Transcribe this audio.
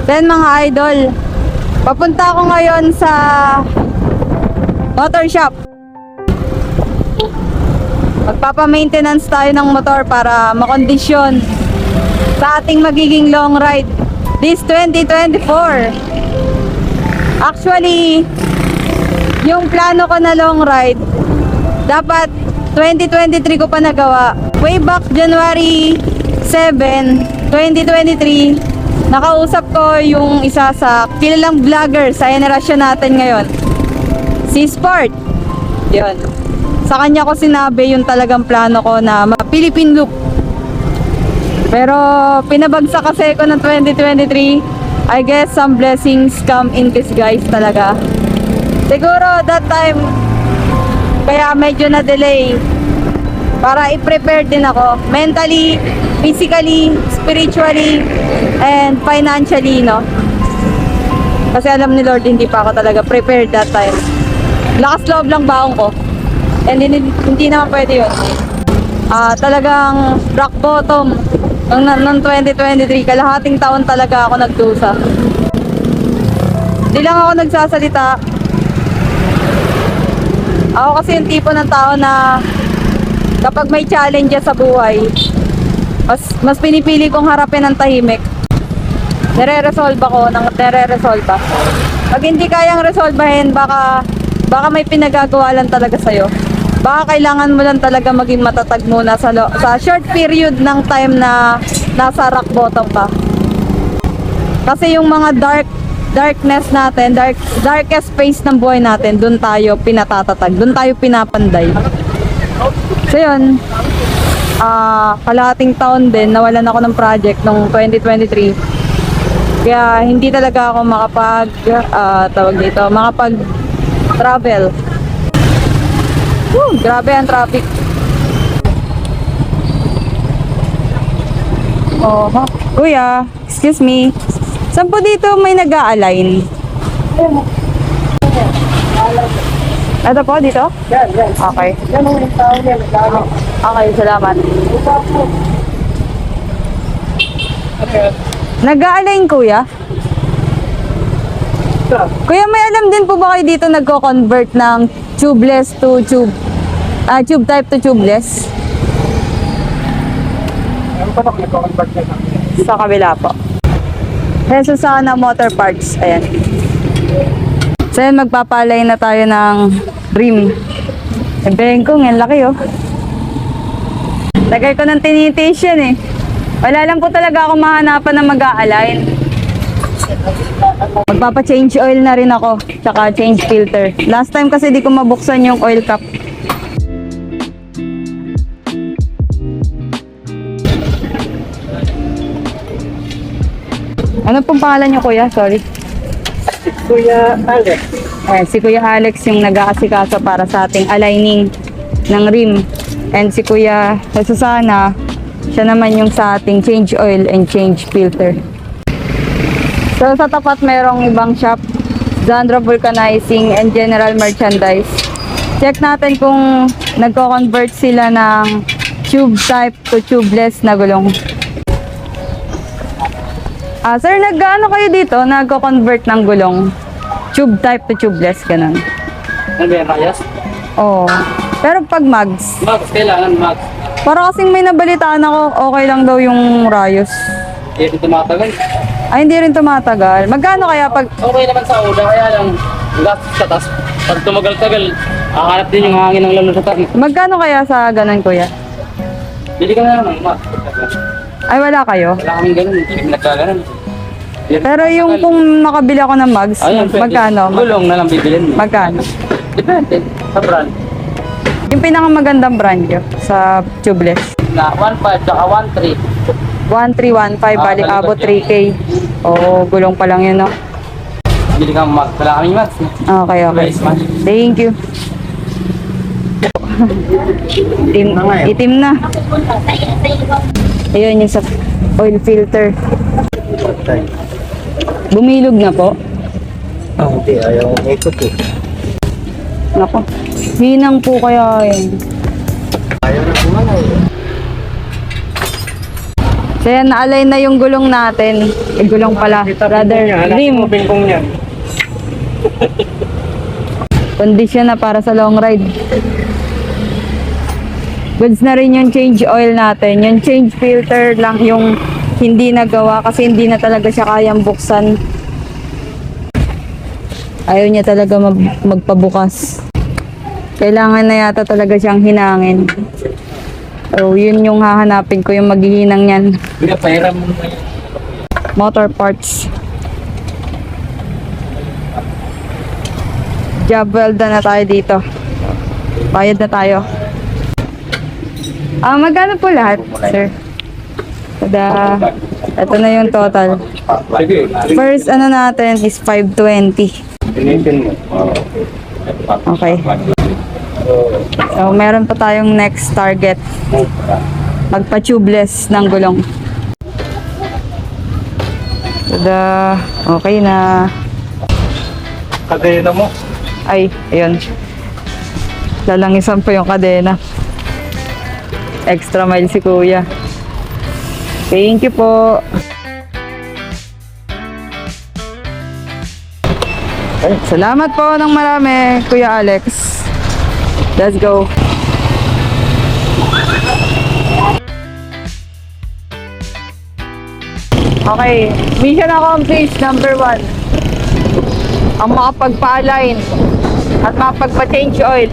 Then mga idol, papunta ako ngayon sa motor shop. Magpapa-maintenance tayo ng motor para makondisyon sa ating magiging long ride this 2024. Actually, yung plano ko na long ride dapat 2023 ko pa nagawa. Way back January 7, 2023, nakausap ko yung isa sa kilalang vlogger sa henerasyon natin ngayon, si Sport. Yun. Sa kanya ko sinabi yung talagang plano ko na ma-Philippine Loop. Pero pinabagsak kasi ko ng 2023. I guess some blessings come in disguise talaga. Siguro that time kaya medyo na-delay para i-prepare din ako mentally, physically, spiritually, and financially, no? Kasi alam ni Lord hindi pa ako talaga prepared that time. Lakas loob lang baong ko. And hindi naman pwede yun. Talagang rock bottom ng 2023. Kalahating taon talaga ako nagdusa. Hindi lang ako nagsasalita. Ako kasi yung tipo ng tao na kapag may challenges sa buhay, mas pinipili kong harapin ng tahimik. Nire-resolve ako ng nire-resolve. Pag hindi kayang resolbahin, baka may pinagagawa lang talaga sa'yo. Baka kailangan mo lang talaga maging matatag muna sa short period ng time na nasa rock bottom ka. Kasi yung mga darkness natin, darkest phase ng buhay natin, doon tayo pinatatatag, doon tayo pinapanday. So yun, kalahating taon din nawalan ako ng project nung 2023. Kaya hindi talaga ako makapag travel. Grabe ang traffic. Kuya, excuse me. Saan po dito may nag-a-align? Ito po, dito? Yan. Okay. Yan ang tao niya. Okay, salamat. Nag-a-align, kuya? Kuya, may alam din po ba kayo dito nagko-convert ng tubeless to tube type to tubeless? Ano pa naman nagko-convert niya? Sa kabila po. Reso sana motor parts. Ayan. So yan, magpapalay na tayo ng rim. Bengkong, yan laki oh. Tagay ko ng tinitiis yan eh. Wala lang po talaga ako mahanapan na mag-a-align. Magpapa-change oil na rin ako, tsaka change filter. Last time kasi di ko mabuksan yung oil cap. Ano pong pangalan niyo, kuya? Sorry. Kuya Alex. Si Kuya Alex yung nag-aasikaso para sa ating aligning ng rim. And si Kuya Susana, siya naman yung sa ating change oil and change filter. So sa tapat merong ibang shop, Zandra Vulcanizing and General Merchandise. Check natin kung nagko-convert sila ng tube type to tubeless na gulong. Sir, nag-ano kayo dito? Nagko-convert ng gulong? Tube type to tubeless, ganun. Ano ba yan, Rayas? Oo. Pero pag mags, Kailangan mags. para kasing may nabalitaan ako, okay lang daw yung rayos. Hindi tumatagal. Ay, hindi rin tumatagal. Magkano kaya pag... Okay naman sa una, kaya lang gastos sa taas. Pag tumagal-tagal, hahanap din yung hangin ng lalo sa taas. Magkano kaya sa ganun, kuya? Bili ka na lang ng mags. Ay, wala kayo? Wala kaming ganun, hindi kami nagkaganon. Pero yung kung nakabili ako ng mags, magkano? Gulong na lang bibilin mo. Magkano? Depende sa brand. Yung pinakamagandang brand nyo sa tubeless. Na 1.5 saka 1.3. 1315, balik abot 3K. Oo, gulong pa lang yun, no? Bili ka mags. Wala kaming mags. Okay. Nice, man. Thank you. Itim na. Ayun yung sa oil filter. Bumilog na po. Hindi, ayaw ikot eh. Nako. Hinang po kaya yun. Ayaw na kumalay. So So yan, na-align na yung gulong natin. Gulong pala, rather rim. Pingpong niya. Condition na para sa long ride. Goods na rin yung change oil natin. Yung change filter lang yung hindi nagawa kasi hindi na talaga siya kayang buksan. Ayaw niya talaga magpabukas. Kailangan na yata talaga siyang hinangin. So, yun yung hahanapin ko, yung maghihinang yan. Hindi, pahiram mo. Motor parts. Job well done na tayo dito. Bayad na tayo. Magkano po lahat, sir? Tada. Ito na yung total. Sige. First, ano natin is 520. Pinitin mo. Okay. So, meron pa tayong next target. Magpa-tubeless ng gulong. Tada. Okay na. Kadena mo. Ay, ayun. Lalangisan po yung kadena. Extra mile si kuya. Thank you po. Salamat po ng marami, Kuya Alex. Let's go. Okay, mission accomplished number 1. Ang makapagpa-align at makapagpa-change oil.